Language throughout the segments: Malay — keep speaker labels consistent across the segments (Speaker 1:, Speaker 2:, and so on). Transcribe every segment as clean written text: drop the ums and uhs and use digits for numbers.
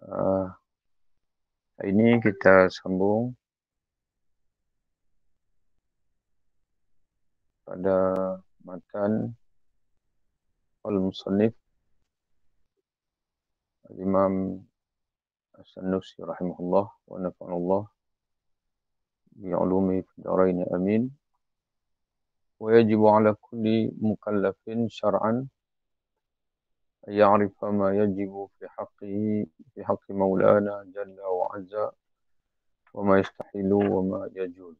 Speaker 1: Hari ini kita sambung pada matan Al-Musannif Al-Imam As-Sanusi rahimahullah wa nafa'anullah bi'ulumi fid dharain amin. Wa yajibu ala kulli mukallafin syar'an an ya'rifa ma yajibu fi haqqi maulana jalla wa azza wa ma yastahilu wa ma yajuz.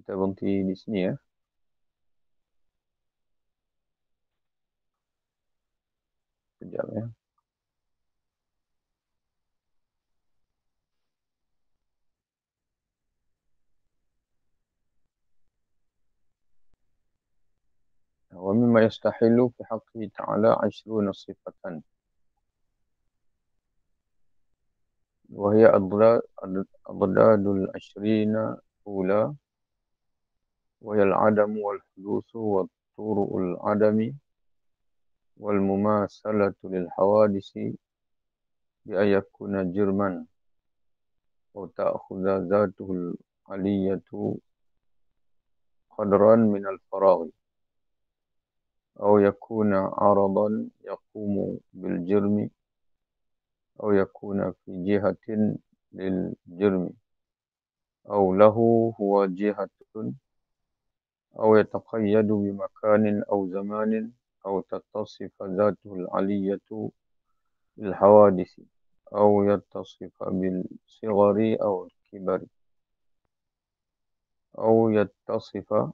Speaker 1: Kita berhenti di sini ya. Sekejap ya. ومما يستحيل في حقه تعالى 20 صفة وهي أضداد العشرين أولى وهي العدم والحدوث والطرء العدم والمماثلة للحوادث بأن يكون جرما أو تأخذ ذاته العلية قدرا من الفراغ أو يكون عرضا يقوم بالجرم أو يكون في جهة للجرم أو له هو جهة أو يتقيد بمكان أو زمان أو تتصف ذاته العلية بالحوادث أو يتصف بالصغر أو الكبر أو يتصف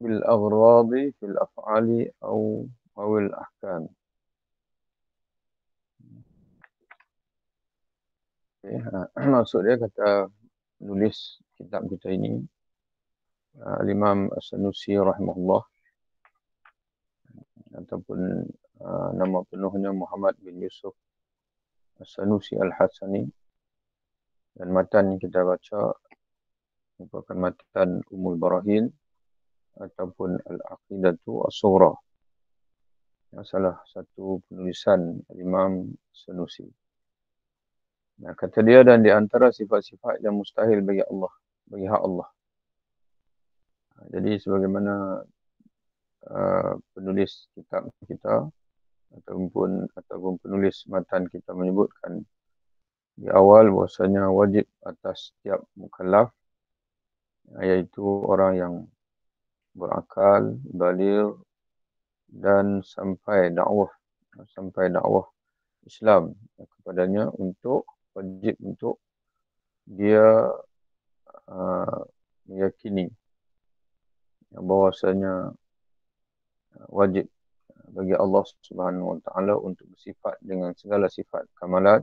Speaker 1: بالأغراض في الأفعال أو الأحكام. Maksud dia kata nulis kitab kita ini Al-Imam As-Sanusi rahimahullah, ataupun nama penuhnya Muhammad bin Yusuf As-Sanusi Al-Hasani, dan matan yang kita baca merupakan matan Ummul Barahin ataupun Al-Aqidatu As-Sughra, yang salah satu penulisan Al-Imam As-Sanusi. Nah, kata dia, dan di antara sifat-sifat yang mustahil bagi Allah, bagi hak Allah. Jadi sebagaimana penulis kitab kita ataupun penulis matan kita menyebutkan di awal bahwasanya wajib atas setiap mukallaf, iaitu orang yang berakal, baligh dan sampai dakwah Islam kepadanya, wajib untuk dia meyakini bahwasanya wajib bagi Allah Subhanahu wa taala untuk bersifat dengan segala sifat kamalat,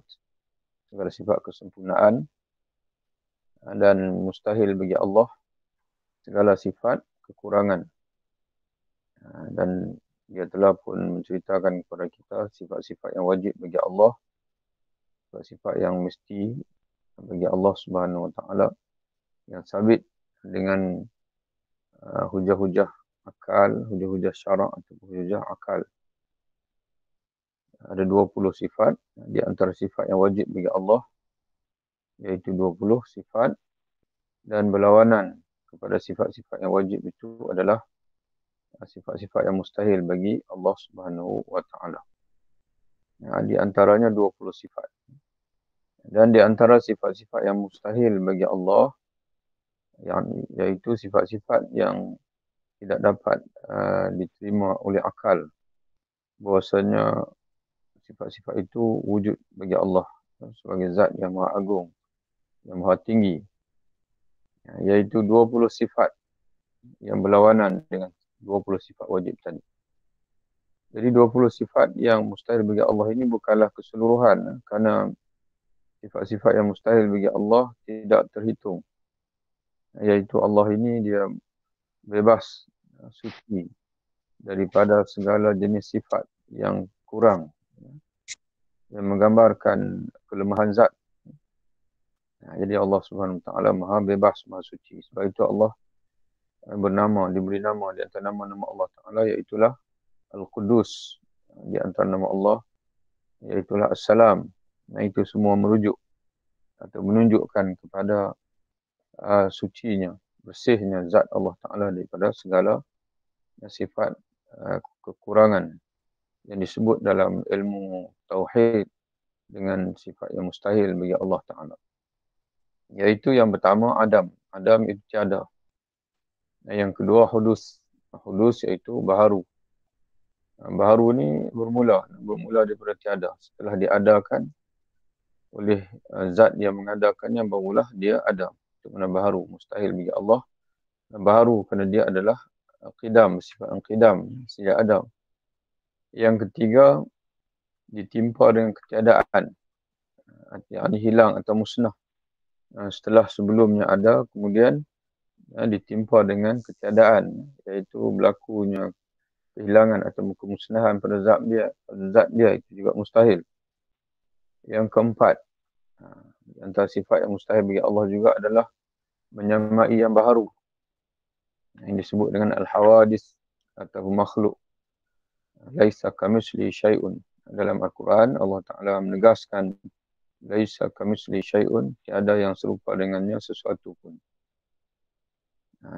Speaker 1: segala sifat kesempurnaan, dan mustahil bagi Allah segala sifat kekurangan. Dan dia telah pun menceritakan kepada kita sifat-sifat yang wajib bagi Allah, sifat-sifat yang mesti bagi Allah Subhanahu wa taala, yang sabit dengan hujah-hujah akal, hujah-hujah syarak atau hujah akal. Ada 20 sifat di antara sifat yang wajib bagi Allah, iaitu 20 sifat, dan berlawanan kepada sifat-sifat yang wajib itu adalah sifat-sifat yang mustahil bagi Allah Subhanahu wa taala. Di antaranya 20 sifat. Dan di antara sifat-sifat yang mustahil bagi Allah, iaitu sifat-sifat yang tidak dapat diterima oleh akal, bahwasanya sifat-sifat itu wujud bagi Allah sebagai zat yang maha agung, yang maha tinggi, iaitu 20 sifat yang berlawanan dengan 20 sifat wajib tadi. Jadi 20 sifat yang mustahil bagi Allah ini bukanlah keseluruhan, kerana sifat-sifat yang mustahil bagi Allah tidak terhitung, iaitu Allah ini dia bebas, suci, daripada segala jenis sifat yang kurang, yang menggambarkan kelemahan zat. Jadi Allah Subhanahu Wa Taala Maha bebas, Maha suci. Sebab itu Allah diberi nama di antara nama-nama Allah Taala, iaitulah Al-Qudus. Di antara nama Allah iaitulah As-Salam. Itu semua merujuk atau menunjukkan kepada sucinya, bersihnya zat Allah Taala daripada segala sifat kekurangan yang disebut dalam ilmu tauhid dengan sifat yang mustahil bagi Allah Taala. Iaitu yang pertama Adam. Adam itu tiada. Yang kedua hudus. Hudus iaitu baharu. Baharu ni bermula daripada tiada. Setelah diadakan oleh zat yang mengadakannya, barulah dia ada. Itu mana baharu, mustahil bagi Allah. Baharu kerana dia adalah qidam, sifat qidam sejak Adam. Yang ketiga, ditimpa dengan ketiadaan. Artinya hilang atau musnah. Setelah sebelumnya ada, kemudian ditimpa dengan ketiadaan, iaitu berlakunya kehilangan atau kemusnahan pada zat dia itu juga mustahil. Yang keempat, antara sifat yang mustahil bagi Allah juga adalah menyamai yang baharu, yang disebut dengan al-hawadis atau makhluk. Laisa kamitsli syai'un. Dalam Al-Quran Allah Ta'ala menegaskan laisa kamitsli syai'un, tiada yang serupa dengannya sesuatu pun.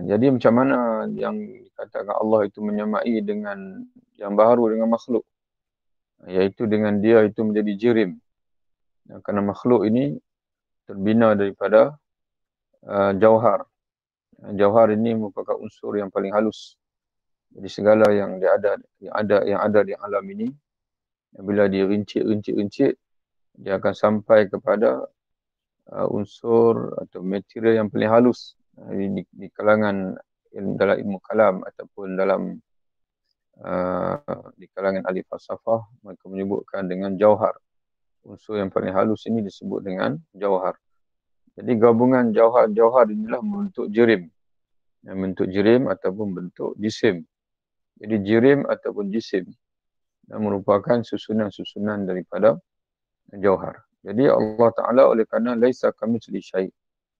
Speaker 1: Jadi macam mana yang dikatakan Allah itu menyamai dengan yang baharu dengan makhluk? Iaitu dengan dia itu menjadi jirim. Kerana makhluk ini terbina daripada jauhar. Jauhar ini merupakan unsur yang paling halus. Jadi segala yang ada di alam ini, bila dia rincit, dia akan sampai kepada unsur atau material yang paling halus di kalangan dalam ilmu kalam ataupun dalam di kalangan ahli falsafah. Mereka menyebutkan dengan jauhar. Unsur yang paling halus ini disebut dengan jauhar. Jadi gabungan jauhar inilah membentuk jirim. Bentuk jirim ataupun bentuk jisim. Jadi jirim ataupun jisim merupakan susunan-susunan daripada jauhar. Jadi Allah Ta'ala oleh kerana laisa kamitsli syai',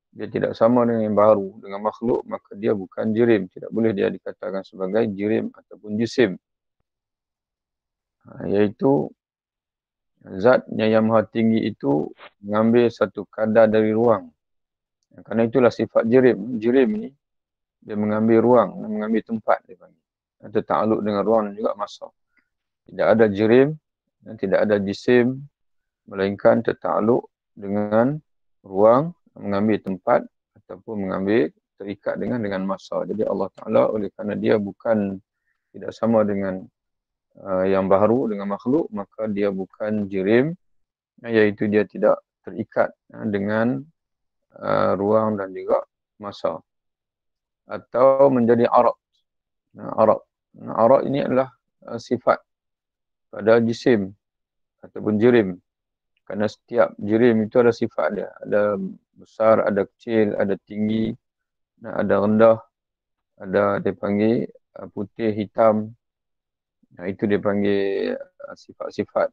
Speaker 1: dia tidak sama dengan yang baru, dengan makhluk, maka dia bukan jirim. Tidak boleh dia dikatakan sebagai jirim ataupun jisim. Iaitu zatnya yang maha tinggi itu mengambil satu kadar dari ruang. Kerana itulah sifat jirim. Jirim ni dia mengambil ruang, mengambil tempat dia panggil. Atau ta'aluk dengan ruang dan juga masa. Tidak ada jirim dan tidak ada jisim, melainkan tertakluk dengan ruang, mengambil tempat ataupun mengambil terikat dengan masa. Jadi Allah Ta'ala oleh kerana dia bukan tidak sama dengan yang baharu dengan makhluk, maka dia bukan jirim, iaitu dia tidak terikat dengan ruang dan juga masa. Atau menjadi arad. Arad ini adalah sifat pada jisim ataupun jirim. Kerana setiap jirim itu ada sifat dia. Ada besar, ada kecil, ada tinggi, ada rendah, ada dia panggil putih, hitam. Itu dia panggil sifat-sifat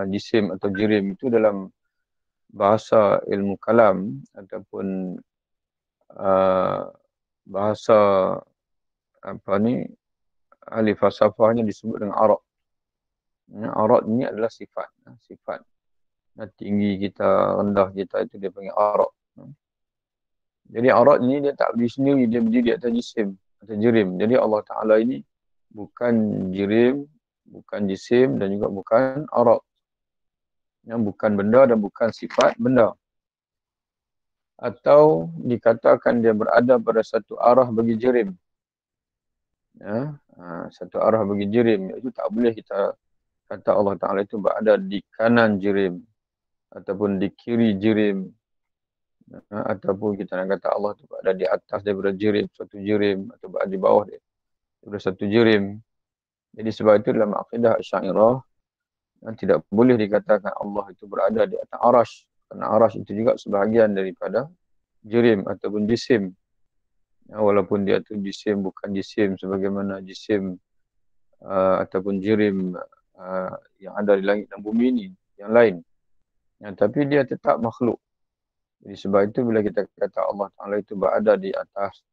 Speaker 1: jisim atau jirim. Itu dalam bahasa ilmu kalam ataupun bahasa ahli falsafahnya disebut dengan arad. Arad ini adalah sifat. Tinggi kita, rendah kita, itu dia panggil arad. Jadi arad ini dia tak berdiri sendiri, dia berdiri di atas jisim atau jirim. Jadi Allah Ta'ala ini bukan jirim, bukan jisim dan juga bukan arad. Yang bukan benda dan bukan sifat benda. Atau dikatakan dia berada pada satu arah bagi jirim. Satu arah bagi jirim. Itu tak boleh kita kata Allah Ta'ala itu berada di kanan jirim ataupun di kiri jirim, ataupun kita nak kata Allah itu berada di atas daripada jirim, suatu jirim, atau berada di bawah daripada satu jirim. Jadi sebab itu dalam akidah Asy'ariyah tidak boleh dikatakan Allah itu berada di atas arash, kerana arash itu juga sebahagian daripada jirim ataupun jisim. Walaupun dia tu jisim bukan jisim sebagaimana jisim ataupun jirim yang ada di langit dan bumi ini, yang lain. Tapi dia tetap makhluk. Jadi sebab itu bila kita kata Allah Ta'ala itu berada di atas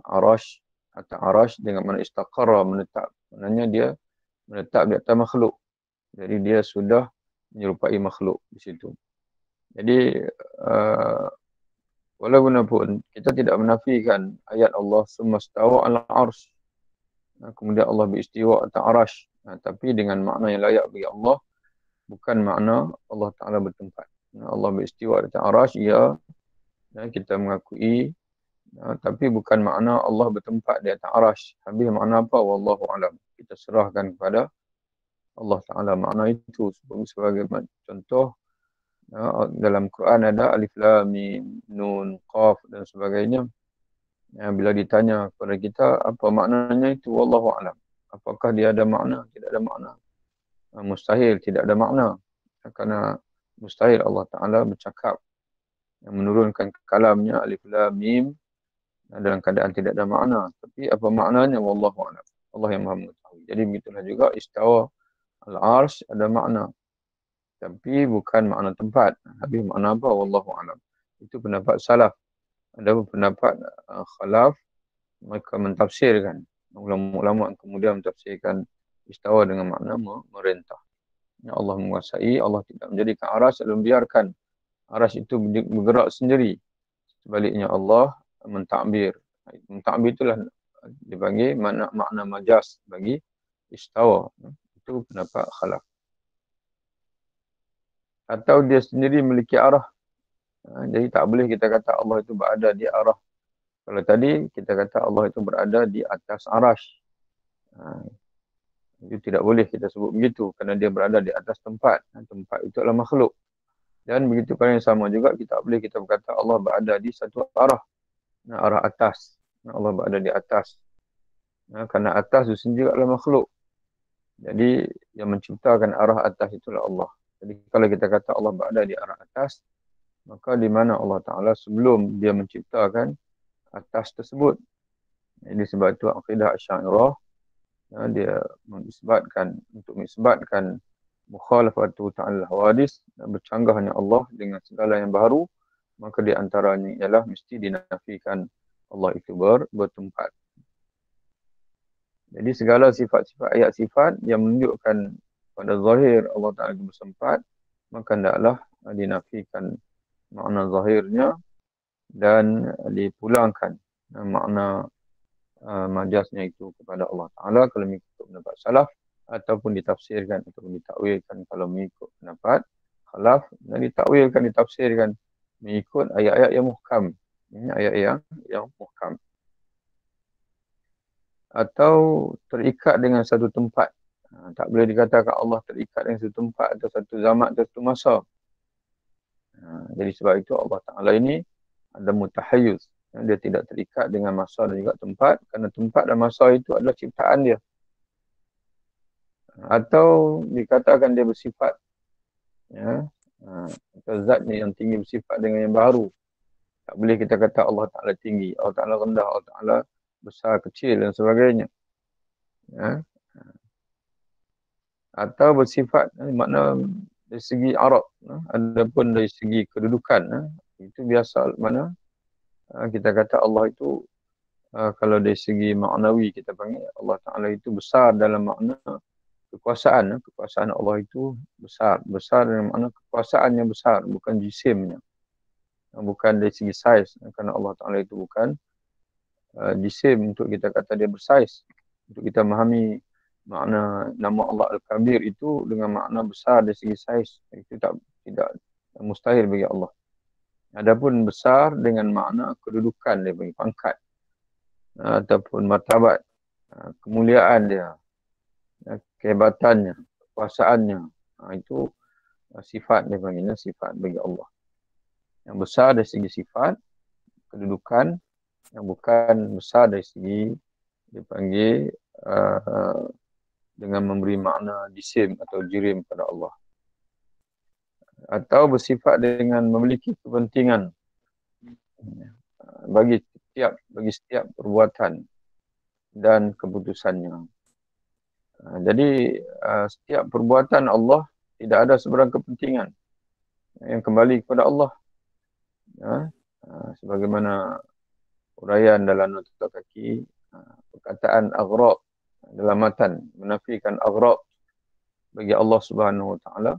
Speaker 1: arash, atas arash dengan mana istaqarra, menetap. Maknanya dia menetap di atas makhluk. Jadi dia sudah menyerupai makhluk di situ. Jadi walaupun kita tidak menafikan ayat Allah summa stawa ala arsh, kemudian Allah beristiwa atas arash, tapi dengan makna yang layak bagi Allah, bukan makna Allah Ta'ala bertempat. Allah beristiwa atas arash, ya, kita mengakui, tapi bukan makna Allah bertempat di atas arash. Habis makna apa? Wallahu alam. Kita serahkan kepada Allah Ta'ala makna itu. Sebagai contoh, dalam Quran ada alif lam mim nun qaf dan sebagainya. Bila ditanya kepada kita apa maknanya itu, wallahu alam. Apakah dia ada makna? Tidak ada makna. Mustahil tidak ada makna. Kerana mustahil Allah Ta'ala bercakap yang menurunkan kalamnya alif lam mim dalam keadaan tidak ada makna. Tapi apa maknanya? Wallahu alam. Allah yang Maha mengetahui. Jadi begitulah juga istawa al-arsh ada makna, tapi bukan makna tempat. Habis makna apa? Wallahu alam. Itu pendapat salaf. Ada pendapat khalaf, mereka mentafsirkan. Ulama-ulama kemudian mentafsirkan istawa dengan makna merintah. Allah menguasai, Allah tidak menjadikan arash dan membiarkan arash itu bergerak sendiri. Sebaliknya Allah mentakbir. Mentakbir itulah dipanggil makna majas bagi istawa. Itu pendapat khalaf. Atau dia sendiri memiliki arah. Jadi tak boleh kita kata Allah itu berada di arah. Kalau tadi kita kata Allah itu berada di atas arash. Itu tidak boleh kita sebut begitu kerana dia berada di atas tempat. Tempat itu adalah makhluk. Dan begitu kalau yang sama juga kita boleh kita berkata Allah berada di satu arah. Arah atas. Allah berada di atas. Kerana atas itu sendiri adalah makhluk. Jadi yang menciptakan arah atas itulah Allah. Jadi kalau kita kata Allah berada di arah atas, maka di mana Allah Ta'ala sebelum dia menciptakan atas tersebut. Jadi sebab itu akidah Asy'ariyah, dia mengisbatkan mukhalafatu ta'ala hawadis, bercanggahnya Allah dengan segala yang baru, maka di antaranya ialah mesti dinafikan Allah itu bertempat. Jadi segala sifat-sifat ayat sifat yang menunjukkan pada zahir Allah Ta'ala itu bertempat, maka hendaklah dinafikan makna zahirnya dan dipulangkan makna majaznya itu kepada Allah Ta'ala kalau mengikut pendapat salaf, ataupun ditafsirkan ataupun ditakwilkan kalau mengikut pendapat khalaf, dan ditafsirkan mengikut ayat-ayat yang muhkam. Ini ayat yang muhkam. Atau terikat dengan satu tempat. Tak boleh dikatakan Allah terikat dengan satu tempat atau satu zaman atau satu masa. Jadi sebab itu Allah Ta'ala ini ada mutahayyuz. Dia tidak terikat dengan masa dan juga tempat, kerana tempat dan masa itu adalah ciptaan dia. Atau dikatakan dia bersifat, atau zatnya yang tinggi bersifat dengan yang baru. Tak boleh kita kata Allah Ta'ala tinggi, Allah Ta'ala rendah, Allah Ta'ala besar, kecil dan sebagainya. Atau bersifat, makna dari segi Arab, adapun dari segi kedudukan, itu biasa. Mana kita kata Allah itu, kalau dari segi maknawi kita panggil Allah Ta'ala itu besar dalam makna kekuasaan. Kekuasaan Allah itu besar. Besar dalam makna kekuasaan yang besar, bukan jisimnya. Bukan dari segi saiz, kerana Allah Ta'ala itu bukan jisim untuk kita kata dia bersaiz. Untuk kita memahami makna nama Allah Al-Kabir itu dengan makna besar dari segi saiz, itu tidak mustahil bagi Allah. Adapun besar dengan makna kedudukan dia bagi pangkat, ataupun martabat, kemuliaan dia, kehebatannya, kekuasaannya, itu sifat dia panggilnya sifat bagi Allah. Yang besar dari segi sifat, kedudukan, yang bukan besar dari segi dipanggil dengan memberi makna jisim atau jirim pada Allah. Atau bersifat dengan memiliki kepentingan bagi setiap perbuatan. dan keputusannya. Jadi setiap perbuatan Allah tidak ada sebarang kepentingan yang kembali kepada Allah. Sebagaimana uraian dalam nota kaki, perkataan aghraq dalam matan menafikan aghraq bagi Allah Subhanahu Wa Taala,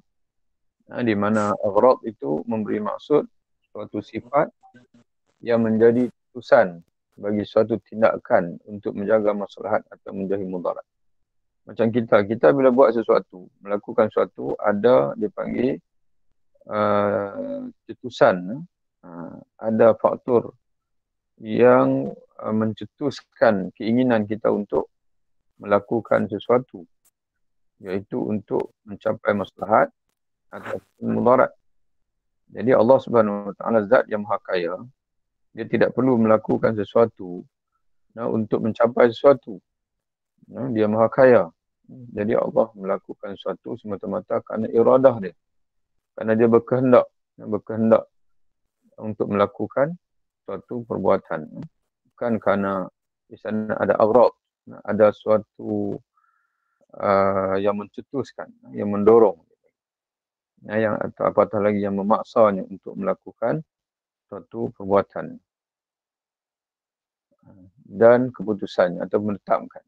Speaker 1: di mana aghraq itu memberi maksud suatu sifat yang menjadi tujuan bagi suatu tindakan untuk menjaga maslahat atau menjauhi mudarat. Macam kita bila buat sesuatu, melakukan sesuatu, ada dipanggil cetusan, ada faktor yang mencetuskan keinginan kita untuk melakukan sesuatu, iaitu untuk mencapai maslahat atau mudarat. Jadi Allah Subhanahu Wa Taala zat yang maha kaya, dia tidak perlu melakukan sesuatu untuk mencapai sesuatu. Dia maha kaya. Jadi Allah melakukan sesuatu semata-mata kerana iradah dia. Kerana dia berkehendak untuk melakukan suatu perbuatan. Bukan kerana di sana ada aghraq, ada suatu yang mencetuskan, yang mendorong. Yang atau apatah lagi yang memaksanya untuk melakukan suatu perbuatan dan keputusannya atau menetapkan.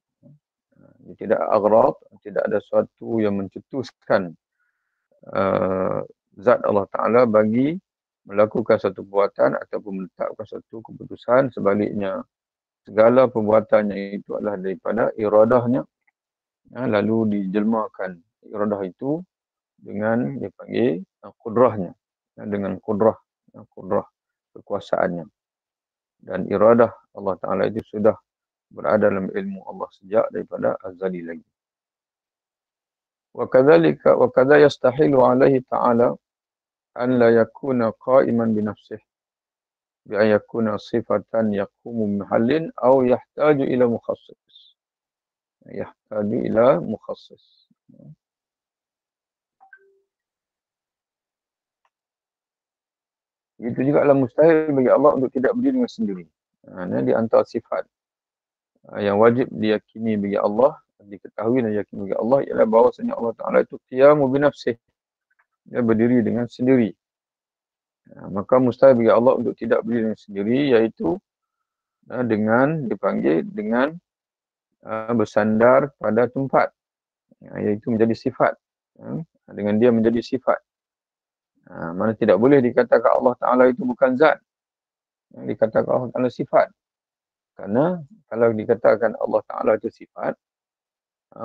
Speaker 1: Tidak aghraq, tidak ada sesuatu yang mencetuskan zat Allah Ta'ala bagi melakukan satu perbuatan ataupun menetapkan satu keputusan. Sebaliknya, segala perbuatannya itu adalah daripada iradahnya, lalu dijelmakan iradah itu dengan dipanggil kudrahnya, dengan kudrah kekuasaannya. Dan iradah Allah Ta'ala itu sudah berada dalam ilmu Allah sejak daripada azali lagi. وكذا يستحيل عليه تعالى أن لا يكون قائما بنفسه بأن يكون صفة يقوم بمحل أو يحتاج إلى مخصص. Itu juga adalah mustahil bagi Allah untuk tidak berdiri dengan sendiri. Ini di antara sifat yang wajib diyakini bagi Allah, diketahui dan diyakini bagi Allah, ialah bahawasanya Allah Ta'ala itu qiyamu binafsih. Dia berdiri dengan sendiri. Maka mustahil bagi Allah untuk tidak berdiri dengan sendiri, iaitu dengan dipanggil dengan bersandar pada tempat, iaitu menjadi sifat. Dengan dia menjadi sifat. Mana tidak boleh dikatakan Allah Ta'ala itu bukan zat. Dikatakan Allah Ta'ala sifat. Kerana kalau dikatakan Allah Ta'ala itu sifat,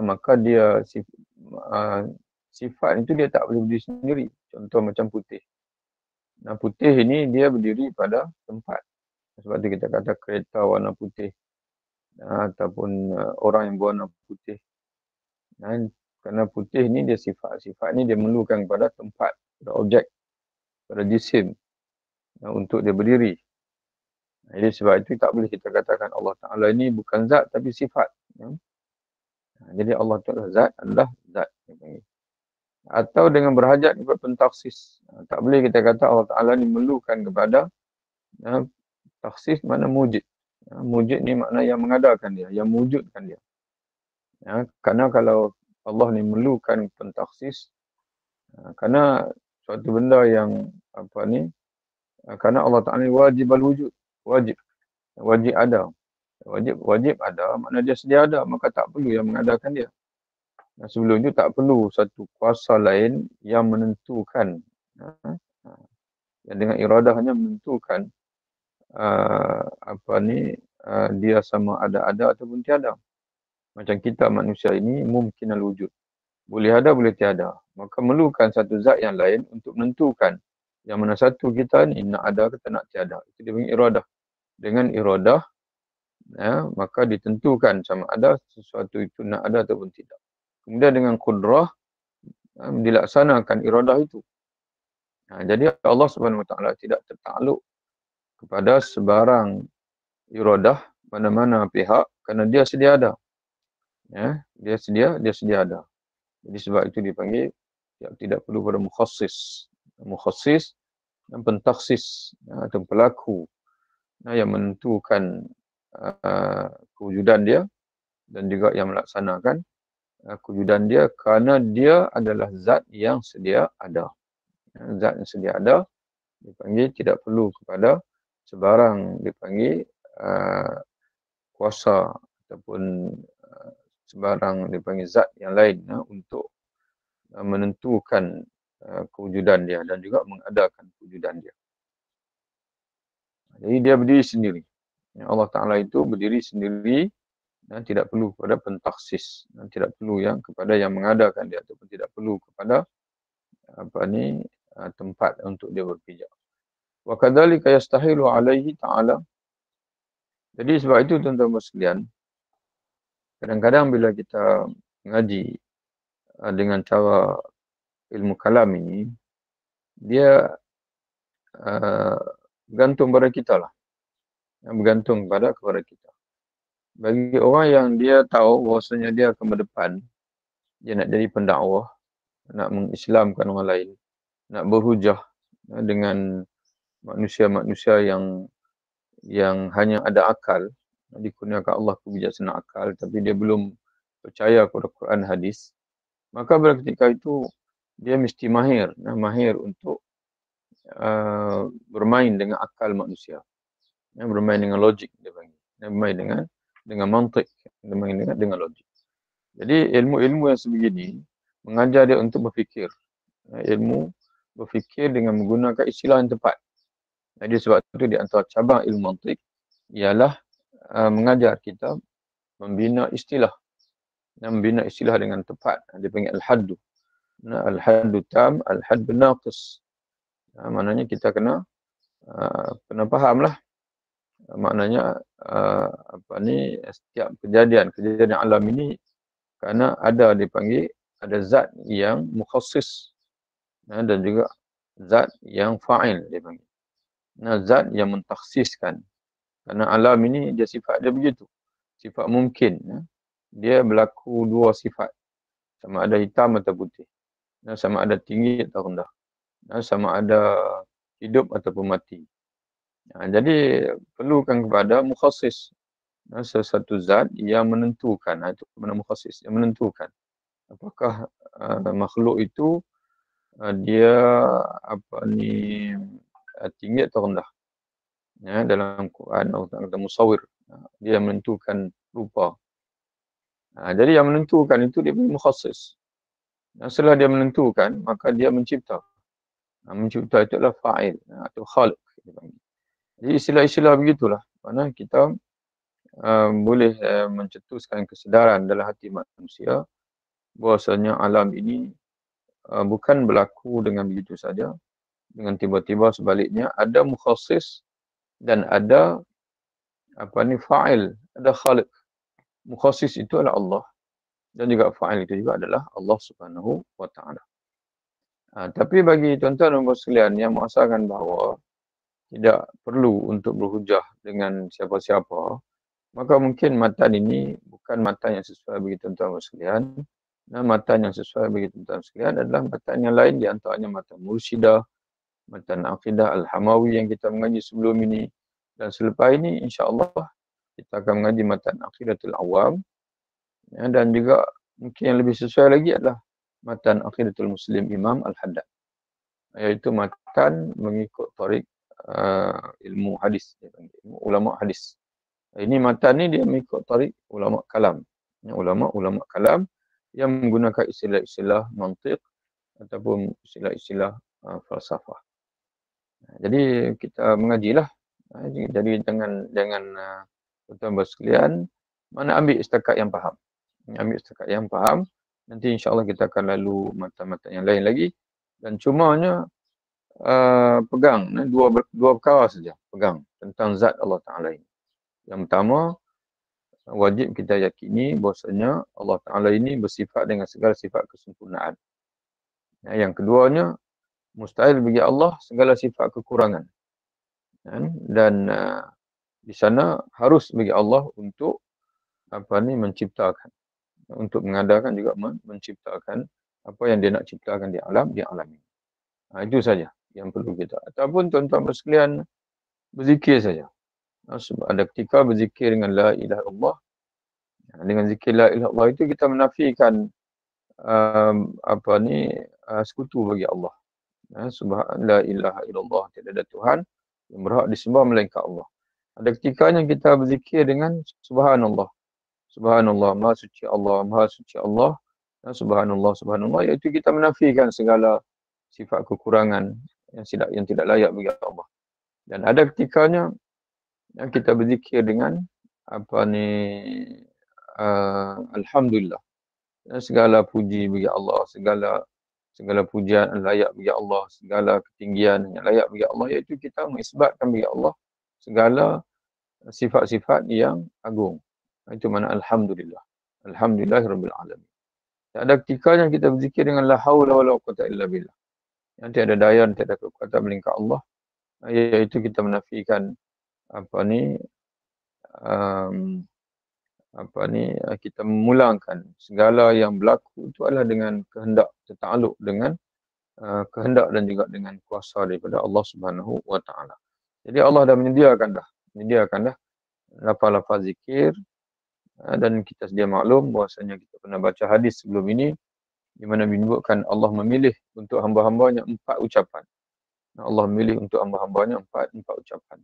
Speaker 1: maka dia sifat itu dia tak boleh berdiri sendiri. Contoh macam putih. Putih ini dia berdiri pada tempat. Sebab itu kita kata kereta warna putih. Ataupun orang yang berwarna putih. Kerana putih ini dia sifat. Sifat ini dia memerlukan kepada tempat, pada objek, pada jisim untuk dia berdiri. Jadi sebab itu tak boleh kita katakan Allah Ta'ala ini bukan zat tapi sifat. Jadi Allah Ta'ala zat adalah zat. Atau dengan berhajat kepada pentaksis. Tak boleh kita kata Allah Ta'ala ini memerlukan kepada taksis mana mujud. Mujud ni makna yang mengadakan dia, yang mewujudkan dia. Kerana kalau Allah ni memerlukan pentaksis, kerana suatu benda yang kerana Allah Ta'ala wajib al-wujud. Wajib ada. Wajib ada, makna dia sedia ada, maka tak perlu yang mengadakan dia. Sebelum itu tak perlu satu kuasa lain yang menentukan, yang dengan iradahnya menentukan dia sama ada ataupun tiada. Macam kita manusia ini mungkin al-wujud. Boleh ada, boleh tiada. Maka memerlukan satu zat yang lain untuk menentukan yang mana satu kita ni nak ada ke nak tiada. Itu dia panggil iradah. Dengan iradah, maka ditentukan sama ada sesuatu itu nak ada ataupun tidak. Kemudian dengan kudrah, dilaksanakan iradah itu. Jadi Allah Subhanahu Wa Taala tidak tertakluk kepada sebarang iradah mana-mana pihak kerana dia sedia ada. Dia sedia ada. Jadi sebab itu dipanggil tidak perlu pada mukhassis. Mukhassis dan pentaksis atau pelaku yang menentukan kewujudan dia dan juga yang melaksanakan kewujudan dia, kerana dia adalah zat yang sedia ada. Zat yang sedia ada dipanggil tidak perlu kepada sebarang dipanggil kuasa ataupun sebarang dipanggil zat yang lain untuk menentukan kewujudan dia dan juga mengadakan kewujudan dia. Jadi dia berdiri sendiri. Allah Ta'ala itu berdiri sendiri dan tidak perlu kepada pentaksis, dan tidak perlu yang kepada yang mengadakan dia, ataupun tidak perlu kepada tempat untuk dia berpijak. Wa kadzalika yastahilu alaihi ta'ala. Jadi sebab itu tuan-tuan sekalian, kadang-kadang bila kita mengaji dengan cara ilmu kalam ini, dia bergantung pada kita lah. Bergantung kepada kita. Bagi orang yang dia tahu bahawasanya dia akan berdepan, dia nak jadi pendakwah, nak mengislamkan orang lain, nak berhujah dengan manusia-manusia yang hanya ada akal, dikurniakan Allah kebijaksanaan akal, tapi dia belum percaya kepada Quran hadis, maka pada ketika itu dia mesti mahir untuk bermain dengan akal manusia, bermain dengan logik, dia panggil, bermain dengan mantik, bermain dengan logik. Jadi ilmu-ilmu yang sebegini mengajar dia untuk berfikir, ilmu berfikir dengan menggunakan istilah yang tepat. Jadi sebab itu di antara cabang ilmu mantik ialah mengajar kita membina istilah, dan membina istilah dengan tepat. Dia panggil al-haddu. Al-haddu tam, al-haddu naqis. Maknanya kita kena fahamlah. Maknanya setiap kejadian alam ini kerana ada dipanggil, ada zat yang mukhassis dan juga zat yang fa'il dipanggil. Zat yang mentakhsiskan. Kerana alam ini dia sifat dia begitu. Sifat mungkin. Dia berlaku dua sifat. Sama ada hitam atau putih. Sama ada tinggi atau rendah. Sama ada hidup ataupun mati. Jadi perlukan kepada mukhassis, sesuatu zat yang menentukan. Itu benar mukhassis, yang menentukan apakah makhluk itu dia tinggi atau rendah. Dalam Quran Allah kata musawwir, dia menentukan rupa. Jadi yang menentukan itu dia mukhassis. Setelah dia menentukan, maka dia mencipta. Mencipta itu adalah fa'il atau khaliq. Jadi istilah-istilah begitulah. Mana kita boleh mencetuskan kesedaran dalam hati manusia bahawasanya alam ini bukan berlaku dengan begitu saja, dengan tiba-tiba, sebaliknya ada mukhassis dan ada fa'il, ada khaliq. Mukhassis itu adalah Allah dan juga fa'il itu juga adalah Allah Subhanahu wa taala. Tapi bagi tuan-tuan dan puan sekalian yang mengasalkan bahawa tidak perlu untuk berhujah dengan siapa-siapa, maka mungkin matan ini bukan matan yang sesuai bagi tuan-tuan dan sekalian. Matan yang sesuai bagi tuan-tuan sekalian adalah matan yang lain, di antaranya matan Mursyidah, matan Aqidah Al-Hamawi yang kita mengaji sebelum ini. Dan selepas ini insya-Allah kita akan mengaji matan Aqidatul Awam. Dan juga mungkin yang lebih sesuai lagi adalah matan Aqidatul Muslim Imam Al-Haddad, iaitu matan mengikut tarik ilmu hadis, ilmu ulama hadis. Ini matan ni dia mengikut tarik ulama kalam. Ulama kalam yang menggunakan istilah-istilah mantiq ataupun istilah-istilah falsafah. Jadi kita mengajilah. Jadi jangan tuan-tuan sekalian mana ambil setakat yang faham. Ambil setakat yang faham. Nanti insya-Allah kita akan lalu matan-matan yang lain lagi. Dan cumanya pegang dua perkara saja, pegang tentang zat Allah Ta'ala ini. Yang pertama, wajib kita yakini bahwasanya Allah Ta'ala ini bersifat dengan segala sifat kesempurnaan. Yang keduanya, mustahil bagi Allah segala sifat kekurangan. Dan di sana harus bagi Allah untuk menciptakan, untuk mengadakan juga menciptakan apa yang dia nak ciptakan di alam ini. Itu saja yang perlu kita. Ataupun tuan-tuan sekalian berzikir saja. Sebab ada ketika berzikir dengan la ilaha illallah, Dengan zikir la ilaha illallah itu kita menafikan sekutu bagi Allah. La ilaha illallah, tidak ada Tuhan yang berhak disembah melainkan Allah. Ada ketikanya kita berzikir dengan subhanallah. Subhanallah, maha suci Allah, maha suci Allah. Subhanallah, subhanallah, iaitu kita menafikan segala sifat kekurangan yang tidak layak bagi Allah. Dan ada ketikanya yang kita berzikir dengan alhamdulillah. Segala puji bagi Allah, segala pujian yang layak bagi Allah, segala ketinggian yang layak bagi Allah, iaitu kita mengisbatkan bagi Allah segala sifat-sifat yang agung. Itu mana alhamdulillah. Alhamdulillahirabbil alamin. Tak ada ketika yang kita berzikir dengan la haula wala quwwata illa billah. Yang tiada daya dan tiada kekuatan melainkan Allah, iaitu kita menafikan kita memulangkan segala yang berlaku itu adalah dengan kehendak, tertakluk dengan kehendak dan juga dengan kuasa daripada Allah Subhanahu wa taala. Jadi Allah dah menyediakan dah lafaz-lafaz zikir, dan kita sedia maklum bahwasanya kita pernah baca hadis sebelum ini di mana menyebutkan Allah memilih untuk hamba-hambanya 4 ucapan. Allah memilih untuk hamba-hambanya 4 ucapan.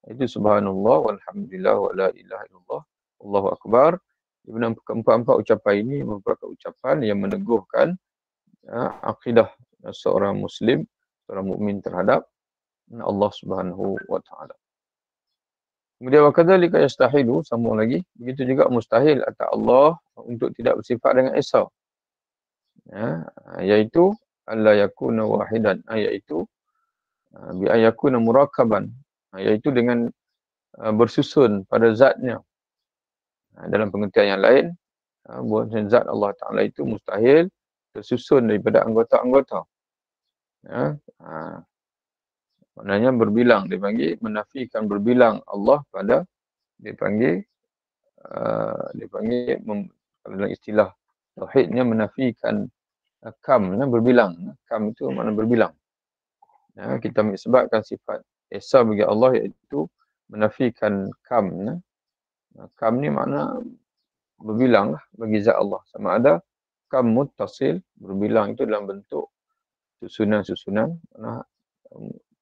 Speaker 1: Itu subhanallah walhamdulillah wa la ilaha illallah Allahu akbar. Di mana keempat ucapan ini merupakan ucapan yang meneguhkan akidah seorang muslim, seorang mukmin terhadap Allah Subhanahu wa taala. Kemudian wakadzalika yastahilu, sambung lagi, begitu juga mustahil atas Allah untuk tidak bersifat dengan esa. Iaitu alla yakuna wahidan, iaitu bi ayakuna murakaban, iaitu dengan bersusun pada zatnya. Dalam pengertian yang lain, bahwa zat Allah Ta'ala itu mustahil tersusun daripada anggota-anggota. Maknanya berbilang, dipanggil menafikan berbilang Allah pada dipanggil kalau dalam istilah tauhidnya menafikan kam, berbilang. Kam itu makna berbilang. Kita mengisbatkan sifat esa bagi Allah, iaitu menafikan kam. Kam ni makna berbilang bagi zat Allah. Sama ada kam muttasil, berbilang itu dalam bentuk susunan-susunan.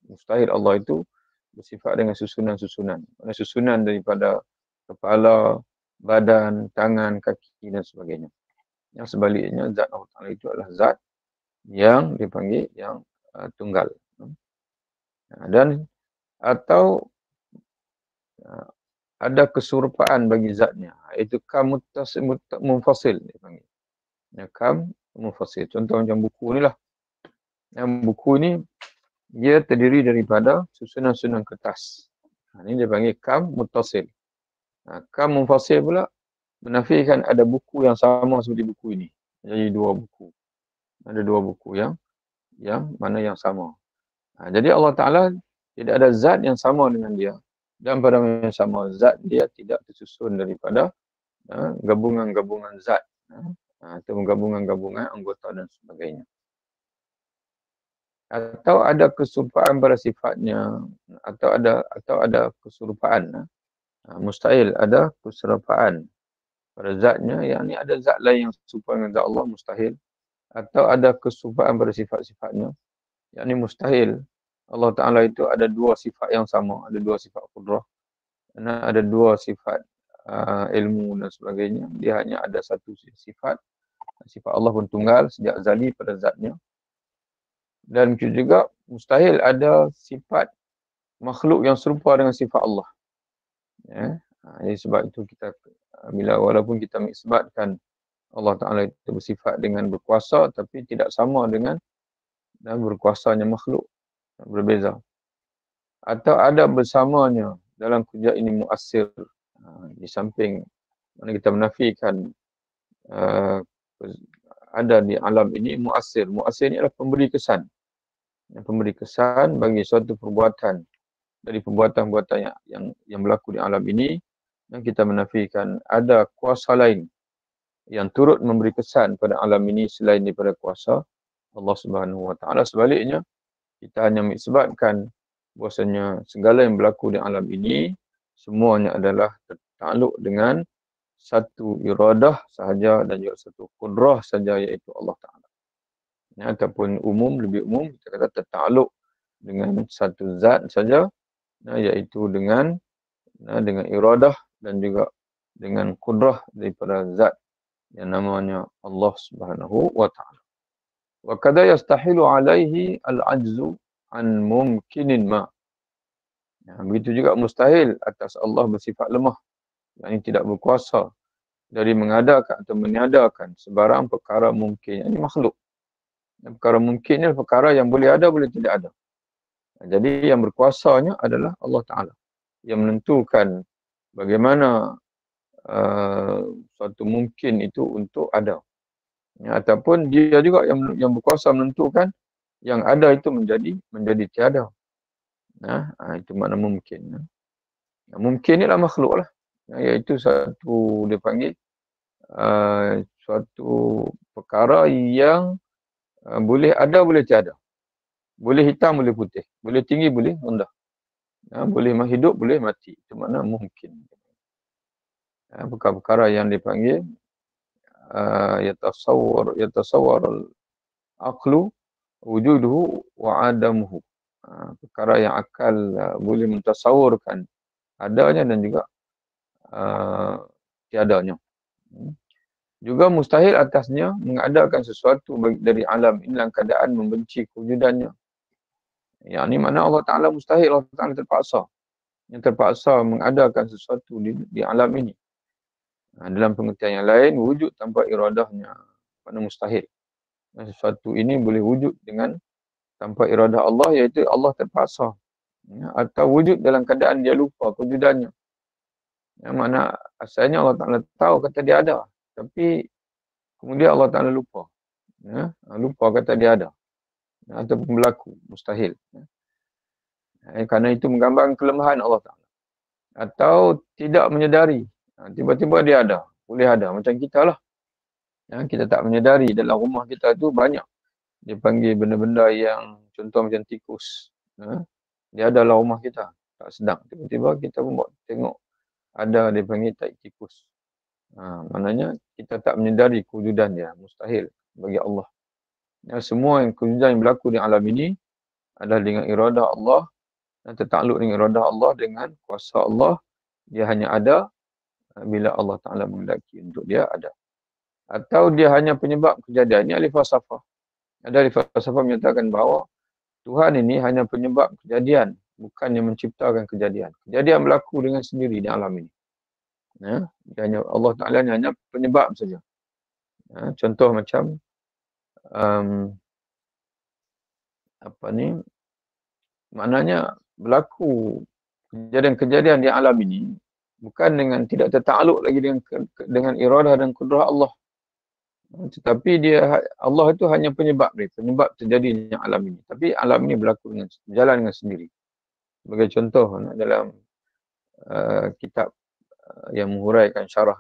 Speaker 1: Mustahil Allah itu bersifat dengan susunan-susunan. Susunan daripada kepala, badan, tangan, kaki dan sebagainya. Yang sebaliknya, zat Allah Ta'ala itu adalah zat yang dipanggil yang tunggal. Dan atau ada keserupaan bagi zatnya, iaitu kam munfasil dipanggil. Kam munfasil. Contoh macam buku ni lah. Yang buku ni dia terdiri daripada susunan-susunan kertas. Ini dia panggil kam muttasil. Kam munfasil pula menafikan ada buku yang sama seperti buku ini. Jadi 2 buku. Ada 2 buku yang mana yang sama. Jadi Allah Ta'ala tidak ada zat yang sama dengan dia. Dan pada yang sama, zat dia tidak tersusun daripada gabungan-gabungan zat. Atau gabungan-gabungan anggota dan sebagainya. Atau ada keserupaan pada sifatnya, atau ada keserupaan. Mustahil ada keserupaan pada zatnya, yang ni ada zat lain yang serupa dengan zat Allah, mustahil. Atau ada keserupaan pada sifat-sifatnya, yang ni mustahil. Allah Ta'ala itu ada 2 sifat yang sama, ada 2 sifat qudrah, ada 2 sifat ilmu dan sebagainya. Dia hanya ada 1 sifat. Sifat Allah pun tunggal sejak azali pada zatnya. Dan juga mustahil ada sifat makhluk yang serupa dengan sifat Allah. Jadi sebab itu kita walaupun kita mengisbatkan Allah Ta'ala itu bersifat dengan berkuasa, tapi tidak sama dengan dan berkuasanya makhluk, berbeza. Atau ada bersamanya dalam kerja ini muassir, di samping mana kita menafikan ada di alam ini muassir. Muassir ini adalah pemberi kesan. Yang pemberi kesan bagi suatu perbuatan dari perbuatan-perbuatan yang berlaku di alam ini, yang kita menafikan ada kuasa lain yang turut memberi kesan pada alam ini selain daripada kuasa Allah Subhanahu wa taala. Sebaliknya, kita hanya mengisbatkan bahwasanya segala yang berlaku di alam ini semuanya adalah tertakluk dengan satu iradah sahaja dan juga satu qudrah saja, iaitu Allah Ta'ala. Ya, ataupun lebih umum, kita kata tertakluk dengan satu zat saja, iaitu dengan iradah dan juga dengan qudrah daripada zat yang namanya Allah Subhanahu wa Ta'ala. Wa kadza yastahilu alaihi al-ajzu an mumkinin ma. Begitu juga mustahil atas Allah bersifat lemah, yang tidak berkuasa dari mengadakan atau meniadakan sebarang perkara mungkin. Ini makhluk. Perkara mungkin ni perkara yang boleh ada, boleh tidak ada. Jadi yang berkuasanya adalah Allah Ta'ala, yang menentukan bagaimana suatu mungkin itu untuk ada. Ataupun dia juga yang berkuasa menentukan yang ada itu menjadi tiada. Itu makna mungkin. Mungkin ni lah makhluk lah. Iaitu satu, dia panggil suatu perkara yang boleh ada, boleh tiada. Boleh hitam, boleh putih. Boleh tinggi, boleh rendah. Boleh hidup, boleh mati. Itu makna mungkin. Perkara-perkara yang dipanggil yatasawwar al-aqlu wujuduhu wa adamuhu. Perkara yang akal boleh mentasawurkan adanya dan juga tiadanya. Juga mustahil atasnya mengadakan sesuatu dari alam ini dalam keadaan membenci kewujudannya. Yang ini makna Allah Ta'ala mustahil, Allah Ta'ala terpaksa. Yang terpaksa mengadakan sesuatu di alam ini. Dalam pengertian yang lain, wujud tanpa iradahnya. Makna mustahil. Sesuatu ini boleh wujud dengan tanpa iradah Allah, iaitu Allah terpaksa. Atau wujud dalam keadaan dia lupa kewujudannya. Yang mana asalnya Allah Ta'ala tahu kata dia ada. Tapi kemudian Allah Ta'ala lupa. Lupa kata dia ada. Ataupun berlaku. Mustahil. Kerana itu menggambarkan kelemahan Allah Ta'ala. Atau tidak menyedari. Tiba-tiba dia ada. Boleh ada. Macam kita lah. Kita tak menyedari dalam rumah kita tu banyak. Dia panggil benda-benda yang contoh macam tikus. Dia ada dalam rumah kita. Tak sedang. Tiba-tiba kita pun tengok ada dia panggil tai tikus. Maknanya kita tak menyedari kewujudan dia. Mustahil bagi Allah. Semua yang kewujudan yang berlaku di alam ini adalah dengan iradah Allah, dan tertakluk dengan iradah Allah, dengan kuasa Allah. Dia hanya ada bila Allah Ta'ala menghendaki untuk dia ada. Atau dia hanya penyebab kejadian. Ini ahli falsafah. Ada ahli falsafah menyatakan bahawa Tuhan ini hanya penyebab kejadian, bukan yang menciptakan kejadian. Kejadian berlaku dengan sendiri di alam ini. Allah Ta'ala ni hanya penyebab saja. Contoh macam maknanya berlaku kejadian-kejadian di alam ini bukan dengan tidak tertakluk lagi dengan iradah dan kudrah Allah. Tetapi Allah itu hanya penyebab terjadinya alam ini. Tapi alam ini berlaku berjalan dengan sendiri. Sebagai contoh dalam kitab yang menghuraikan syarah,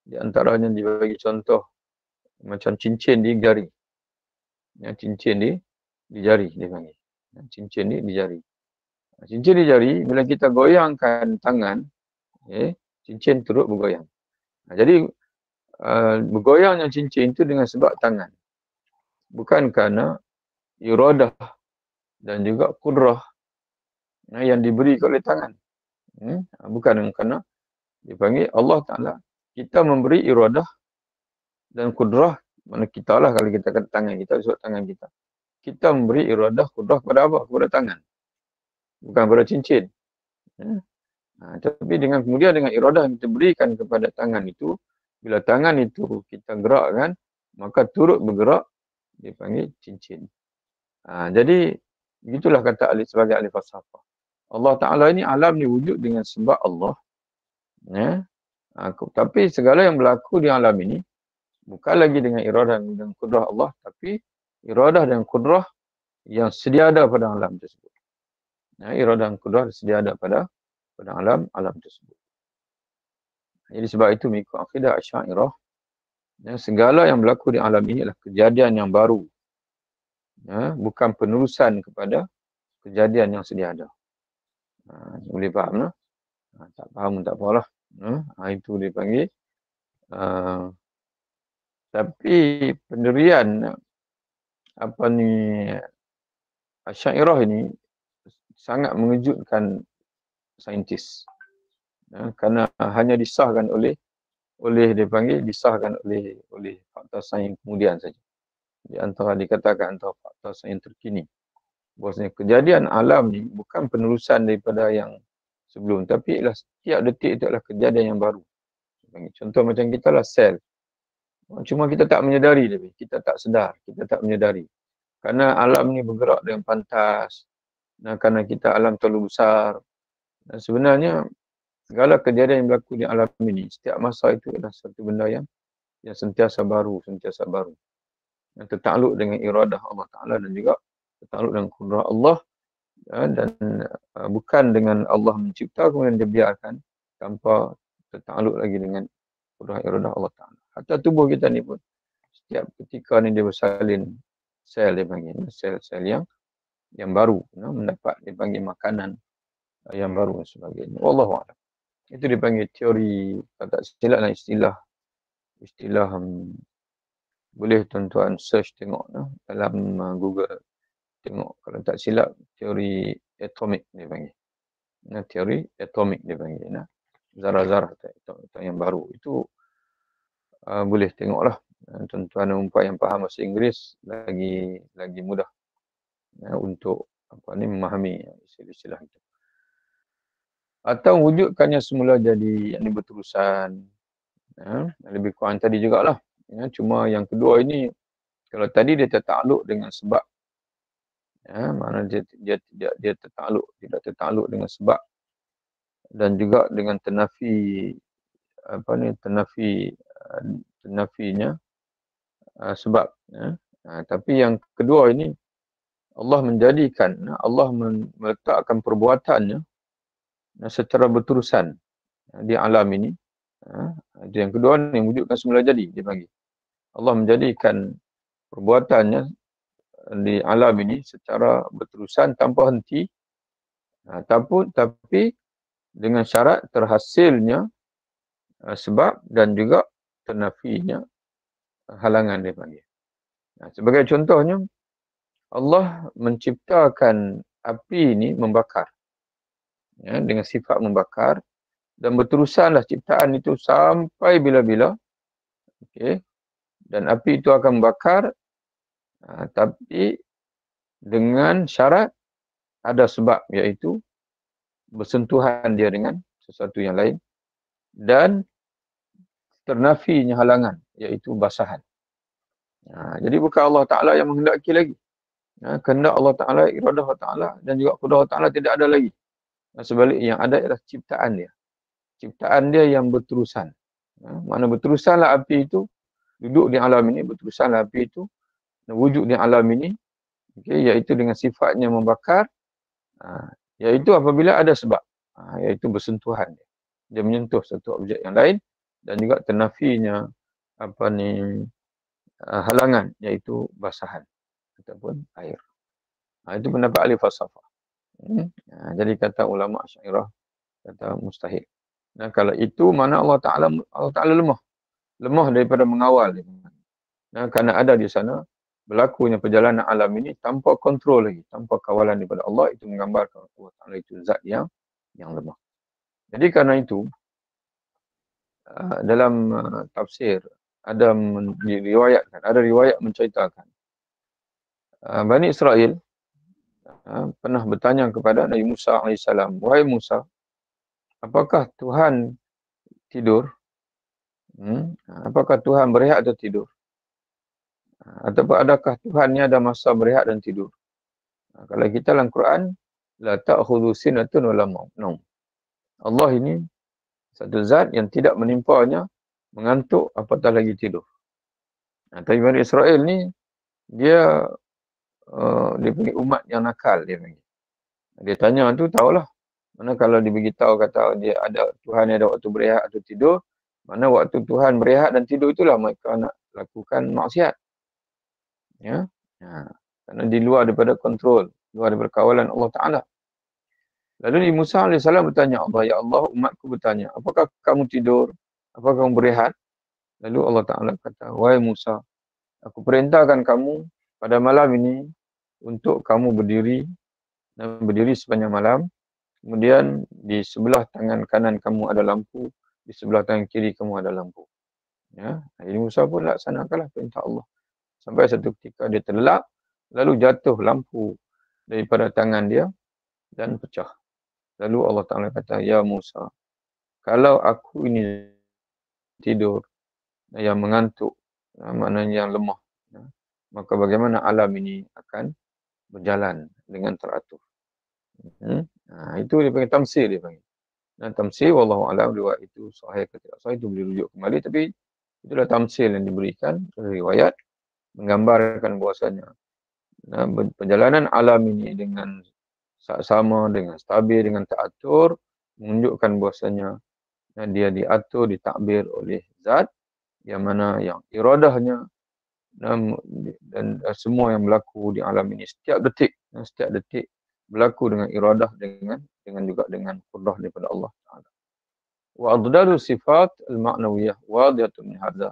Speaker 1: di antaranya dibagi contoh macam cincin di jari. Cincin di jari dia panggil. Cincin di jari. Cincin di jari, bila kita goyangkan tangan, cincin turut bergoyang. Jadi bergoyangnya cincin itu dengan sebab tangan. Bukan kerana iradah dan juga kudrah yang diberi oleh tangan. Bukan kerana dipanggil Allah Ta'ala. Kita memberi iradah dan kudrah, mana kita lah kalau kita kata tangan kita, sebab tangan kita. Kita memberi iradah, kudrah kepada apa? Kepada tangan. Bukan kepada cincin. Tapi kemudian dengan iradah yang kita berikan kepada tangan itu, bila tangan itu kita gerakkan, maka turut bergerak, dipanggil cincin. Jadi, begitulah kata sebagai ahli falsafah. Allah Ta'ala ini, alam ni wujud dengan sebab Allah. Tapi segala yang berlaku di alam ini, bukan lagi dengan iradah dan kudrah Allah, tapi iradah dan kudrah yang sedia ada pada alam tersebut. Iradah dan kudrah sedia ada pada alam tersebut. Jadi sebab itu mengikut akidah Asy'ariyah, segala yang berlaku di alam ini adalah kejadian yang baru. Bukan penerusan kepada kejadian yang sedia ada. Boleh faham tak? Tak faham tak apalah. Itu dipanggil Tapi pendirian Asy'ariyah ini sangat mengejutkan saintis. Kerana hanya disahkan disahkan oleh fakta sains kemudian saja. Dikatakan antara fakta sains terkini. Bahawasanya kejadian alam ni bukan penerusan daripada yang sebelum, tapi ialah setiap detik itu adalah kejadian yang baru. Contoh macam kita lah sel. Cuma kita tak menyedari lebih. Kita tak sedar. Kita tak menyedari. Kerana alam ni bergerak dengan pantas. Kerana kita alam terlalu besar. Dan sebenarnya segala kejadian yang berlaku di alam ini, setiap masa itu adalah satu benda yang sentiasa baru. Yang tertakluk dengan iradah Allah Ta'ala dan juga tertakluk dengan kudrah Allah. Dan bukan dengan Allah mencipta kemudian dia biarkan tanpa tertakluk lagi dengan kudrah iradah Allah Ta'ala. Hatta tubuh kita ni pun setiap ketika ni dia bersalin sel, dia panggil sel-sel yang baru, mendapat dipanggil makanan yang baru dan sebagainya. Wallahu a'lam. Itu dipanggil teori, kalau tak silap lah istilah boleh tuan-tuan search tengok dalam Google, tengok kalau tak silap teori atomik dia panggil. Teori atomik dia panggil. Zarah-zarah yang baru itu boleh tengoklah. Tuan-tuan dan puan yang faham bahasa Inggeris lagi mudah untuk memahami istilah itu. Atau wujudkannya semula jadi yang berterusan. Lebih kurang tadi jugalah. Cuma yang kedua ini, kalau tadi dia tertakluk dengan sebab. Mana dia tidak tertakluk dengan sebab. Dan juga dengan tenafinya sebab. Tapi yang kedua ini, Allah meletakkan perbuatannya secara berterusan di alam ini. Itu yang kedua yang wujudkan semula jadi, dia bagi. Allah menjadikan perbuatannya di alam ini secara berterusan tanpa henti. Tapi dengan syarat terhasilnya sebab dan juga ternafinya halangan, dia panggil. Sebagai contohnya, Allah menciptakan api ini membakar. Dengan sifat membakar. Dan berterusanlah ciptaan itu sampai bila-bila. Okay. Dan api itu akan membakar. Tapi dengan syarat ada sebab, iaitu bersentuhan dia dengan sesuatu yang lain. Dan ternafinya halangan, iaitu basahan. Jadi bukan Allah Ta'ala yang menghendaki lagi. Kehendak Allah Ta'ala, iradah Allah Ta'ala dan juga kudrah Allah Ta'ala tidak ada lagi. Sebaliknya yang ada ialah ciptaan dia. Ciptaan dia yang berterusan. Mana berterusanlah api itu, duduk di alam ini, berterusanlah api itu, wujud di alam ini, iaitu dengan sifatnya membakar, iaitu apabila ada sebab, iaitu bersentuhan. Dia menyentuh satu objek yang lain, dan juga ternafinya halangan, iaitu basahan ataupun air. Itu pendapat ahli falsafah. Jadi kata ulama Asy'ariyah, kata mustahil. Kalau itu mana Allah Ta'ala lemah daripada mengawal. Kerana ada di sana berlakunya perjalanan alam ini tanpa kontrol lagi, tanpa kawalan daripada Allah, itu menggambarkan Allah Ta'ala itu zat yang lemah. Jadi kerana itu dalam tafsir ada riwayat menceritakan Bani Israel pernah bertanya kepada Nabi Musa AS, "Wahai Musa, apakah Tuhan tidur? Apakah Tuhan berehat atau tidur? Ataupun adakah Tuhan ni ada masa berehat dan tidur?" Kalau kita dalam Quran, la ta'khudhu sinatun wa la naum. Allah ini satu zat yang tidak menimpanya mengantuk apatah lagi tidur. Tapi Bani Israel ni dia punya umat yang nakal, dia panggil. Dia tanya tu tahulah. Mana kalau dia beritahu kata dia ada Tuhan yang ada waktu berehat atau tidur, mana waktu Tuhan berehat dan tidur itulah mereka nak lakukan maksiat. Kerana di luar daripada kontrol, luar daripada kawalan Allah Ta'ala. Lalu Musa AS bertanya Allah, "Ya Allah, umatku bertanya, apakah kamu tidur? Apakah kamu berehat?" Lalu Allah Ta'ala kata, wahai Musa, aku perintahkan kamu pada malam ini untuk kamu berdiri sepanjang malam. Kemudian di sebelah tangan kanan kamu ada lampu, di sebelah tangan kiri kamu ada lampu. Ya, Nabi Musa pun laksanakanlah perintah Allah. Sampai satu ketika dia terlelap, lalu jatuh lampu daripada tangan dia dan pecah. Lalu Allah Ta'ala kata, ya Musa, kalau aku ini tidur, yang mengantuk, maknanya yang lemah, maka bagaimana alam ini akan berjalan dengan teratur. Itu dia panggil tamsil, dia panggil. Dan tamsil, wallahu a'lam, riwayat itu sahih ke tidak sahih, itu boleh rujuk kembali, tapi itulah tamsil yang diberikan oleh riwayat, menggambarkan bahwasanya perjalanan alam ini dengan sama, dengan stabil, dengan teratur, menunjukkan bahwasanya dia diatur, ditakbir oleh zat yang mana yang iradahnya dan semua yang berlaku di alam ini setiap detik berlaku dengan iradah, dengan juga dengan qudrah daripada Allah Taala. Wa addalu sifat al-ma'nawiyah wadiyatun min hadza.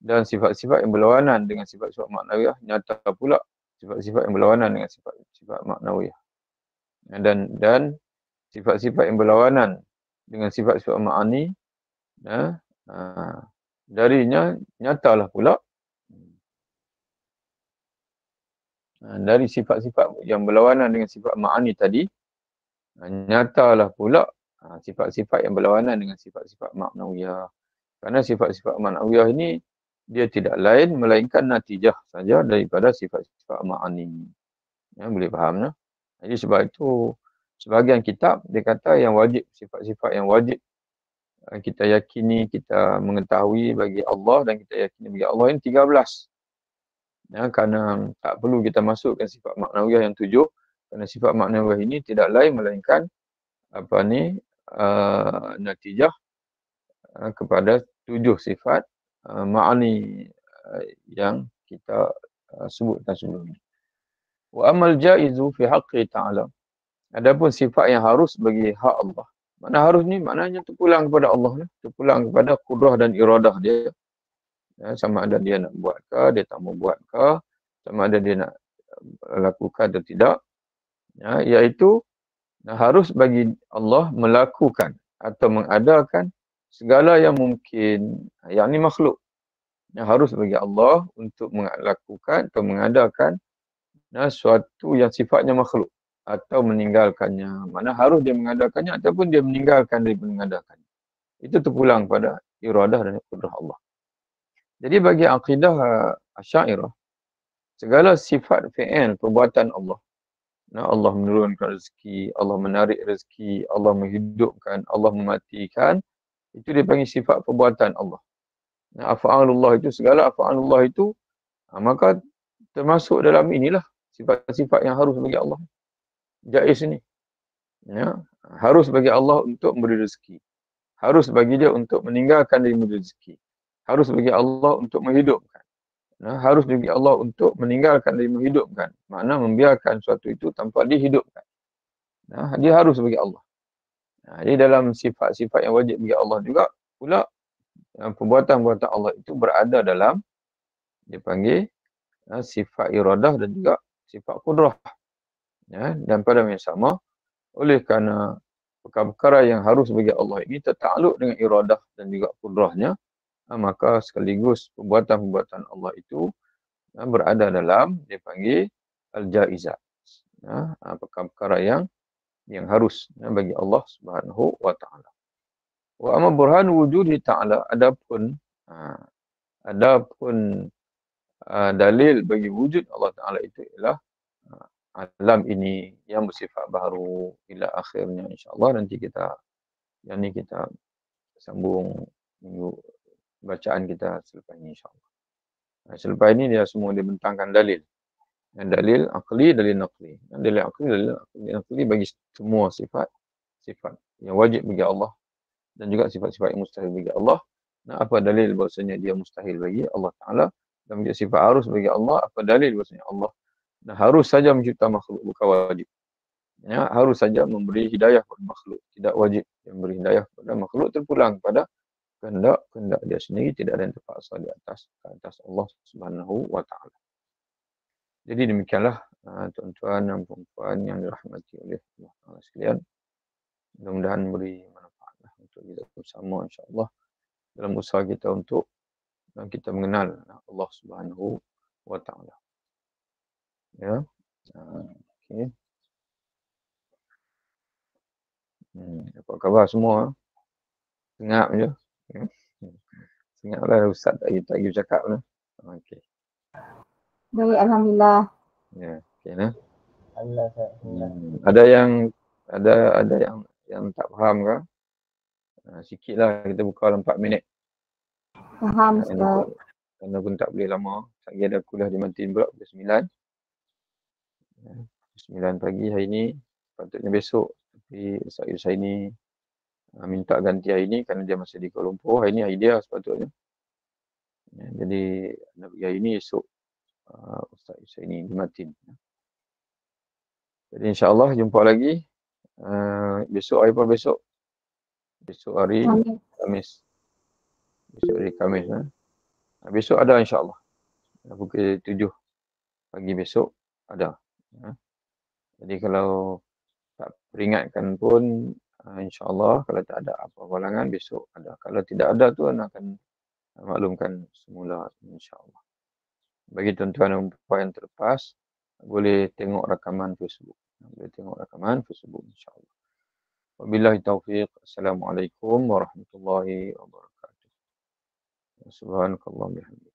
Speaker 1: Dan sifat-sifat yang berlawanan dengan sifat-sifat maknawiyah nyata pula sifat-sifat yang berlawanan dengan sifat-sifat maknawiyah. Dan sifat-sifat yang berlawanan dengan sifat-sifat ma'ani, darinya nyatalah pula dari sifat-sifat yang berlawanan dengan sifat ma'ani tadi, nyatalah pula sifat-sifat yang berlawanan dengan sifat-sifat maknawiyah. Kerana sifat-sifat maknawiyah ini dia tidak lain melainkan natijah saja daripada sifat-sifat ma'ani. Ya, boleh faham tak? Jadi sebab itu sebahagian kitab dia kata yang wajib, sifat-sifat yang wajib kita yakini, kita mengetahui bagi Allah dan kita yakini bagi Allah ini 13. Ya, kerana tak perlu kita masukkan sifat maknawiyah yang 7, kerana sifat maknawiyah ini tidak lain melainkan natijah kepada 7 sifat ma'ani yang kita sebutkan sebelum ini. Wa amal jaizu fi haqqi ta'ala. Adapun sifat yang harus bagi hak Allah. Mana harus ni maknanya terpulang kepada Allah, terpulang kepada qudrah dan iradah dia. Ya, sama ada dia nak buat ke, dia tak mau buat ke, sama ada dia nak lakukan atau tidak. Ya, iaitu harus bagi Allah melakukan atau mengadakan segala yang mungkin, yang ni makhluk. Yang harus bagi Allah untuk melakukan atau mengadakan suatu yang sifatnya makhluk atau meninggalkannya. Mana harus dia mengadakannya ataupun dia meninggalkan dari mengadakannya. Itu terpulang pada iradah dan qudrah Allah. Jadi bagi akidah Asy'ariyah, segala sifat fi'il, perbuatan Allah. Allah menurunkan rezeki, Allah menarik rezeki, Allah menghidupkan, Allah mematikan, itu dipanggil sifat perbuatan Allah. Af'alullah itu, segala af'alullah itu, maka termasuk dalam inilah sifat-sifat yang harus bagi Allah. Jaiz ni. Ya, harus bagi Allah untuk memberi rezeki. Harus bagi dia untuk meninggalkan dari rezeki. Harus bagi Allah untuk menghidupkan. Harus bagi Allah untuk meninggalkan dari menghidupkan. Makna membiarkan sesuatu itu tanpa dihidupkan. Dia harus bagi Allah. Jadi dalam sifat-sifat yang wajib bagi Allah juga pula, perbuatan-perbuatan Allah itu berada dalam, dia panggil sifat iradah dan juga sifat qudrah. Ya, dan pada yang sama, oleh kerana perkara-perkara yang harus bagi Allah ini tertakluk dengan iradah dan juga qudrahnya, maka sekaligus perbuatan-perbuatan Allah itu berada dalam, dia panggil al-jaizat. Perkara-perkara yang harus bagi Allah Subhanahu wa taala. Wa amma burhan wujudi ta'ala, adapun dalil bagi wujud Allah Taala itu ialah alam ini yang bersifat baru ila akhirnya, insya-Allah. Nanti kita sambung minggu bacaan kita selepas ini, insya-Allah. Selepas ini dia semua dibentangkan dalil. Dalil akli, dalil naqli. Dalil akli, dalil naqli bagi semua sifat yang wajib bagi Allah dan juga sifat-sifat yang mustahil bagi Allah. Apa dalil bahasanya dia mustahil bagi Allah Taala, dan juga sifat harus bagi Allah. Apa dalil bahasanya Allah harus saja mencipta makhluk, bukan wajib. Ya, harus saja memberi hidayah kepada makhluk, tidak wajib yang memberi hidayah kepada makhluk, terpulang pada kehendak dia sendiri, tidak ada yang terpaksa di atas Allah Subhanahu wa taala. Jadi demikianlah tuan-tuan dan puan yang dirahmati oleh Allah Taala sekalian. Mudah-mudahan beri manfaat untuk kita bersama insya-Allah dalam usaha kita untuk kita mengenal Allah Subhanahu wa taala. Ya. Okey. Apa khabar semua? Senyap je. Ya. Senyaplah Ustaz tak lagi bercakap lah. Okey.
Speaker 2: Baik, alhamdulillah.
Speaker 1: Ya, okey nah.
Speaker 2: Alhamdulillah.
Speaker 1: Ada yang tak faham ke? Sikitlah kita buka 4 minit.
Speaker 2: Faham, Ustaz.
Speaker 1: Kerana pun tak boleh lama. Lagi ada kuliah di Mantin pula pukul 9. 9 pagi hari ni. Patutnya besok. Tapi Ustaz Yusaini minta ganti hari ni kerana dia masih di Kuala Lumpur. Hari ni hari dia sepatutnya. Jadi nak pergi hari ni, esok Ustaz Yusaini di Mantin. Jadi insya-Allah jumpa lagi. Besok hari apa besok? Besok hari Khamis. Besok hari Khamis. Besok ada insya-Allah. Pukul 7 pagi besok ada. Jadi kalau tak peringatkan pun insya-Allah kalau tak ada apa halangan besok ada. Kalau tidak ada tu akan maklumkan semula insya-Allah. Bagi tuan-tuan dan puan yang terlepas boleh tengok rakaman Facebook. Insya-Allah. Wabillahi taufiq. Assalamualaikum warahmatullahi wabarakatuh. Subhanakallahumma wa bihamdika.